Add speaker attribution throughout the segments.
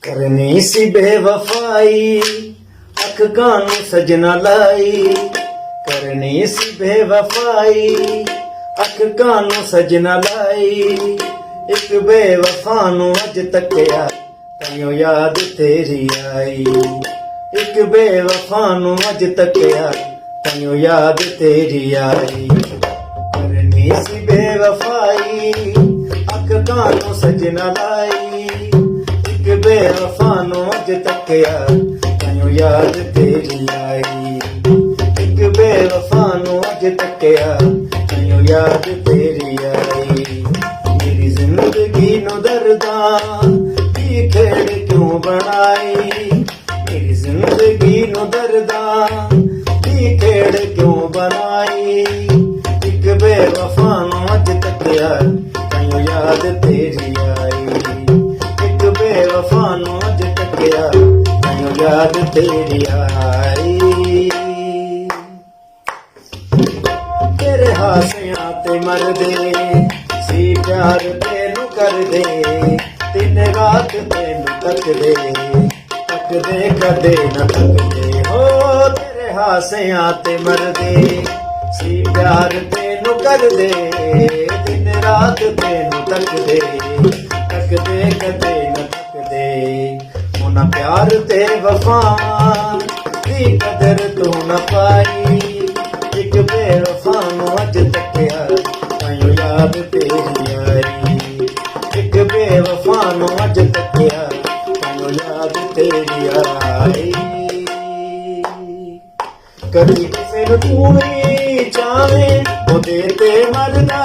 Speaker 1: करनी सी बेवफाई अख कानू सजना लाई, करनी सी बेवफाई अख कानू सजना लाई। एक बेवफा नू अज तकिया तैयो याद तेरी आई, एक बेवफा नू अज तकिया तैयो याद तेरी आई। करनी सी बेवफाई अख कानू सजना लाई, एक बेवफा नू अज तकिया तैयो याद तेरी आई, एक बेवफा नू अज तकिया तैयो याद तेरी आई। मेरी जिंदगी नू दर्दां दी खेड़ क्यों बनाई, मेरी जिंदगी नू दर्दां दी खेड़ क्यों बनाई। एक बेवफा नू अज तकिया तैयो याद तेरी आई, एक बेवफा नू अज तकिया तैयो याद तेरी आई। तेरे हासियां ते मरदे सी प्यार तेनू करदे, दिन रात तेनू तकदे तकदे कदे न थकदे। हो तेरे हासियां ते मरदे सी प्यार तेनू करदे, दिन रात तेनू तकदे तकदे कदे न थकदे। उन्हां प्यार ते वफा दी कदर तू न पाई, एक बेवफा नू अज तकिया तैयो याद तेरी आई, एक बेवफा नू अज तकिया तैयो याद तेरी आई। कदी किसे नू तू नहीं चाहे ओदे ते मरदा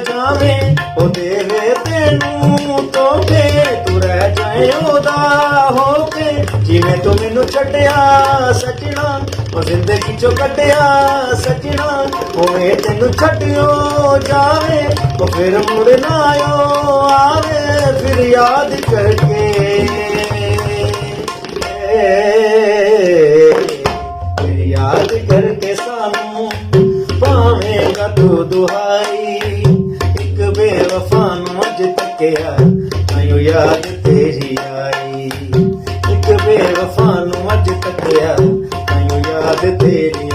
Speaker 1: जावे, ओ देवे तेनू तोखे तू रह जाए ओदा होके। जिवें तू मैनू छड्डिया सजना ओ जिंदगी चो कड्डिया सजना, ओए तेनू छड्डियो जावे ओ फिर मुड़ ना आवे। फिर याद करके फिर याद करके सानू पावेगा तू दुहाई, एक बेवफा नू अज तकिया तैयो याद तेरी आई, एक बेवफा नू अज तकिया तैयो याद तेरी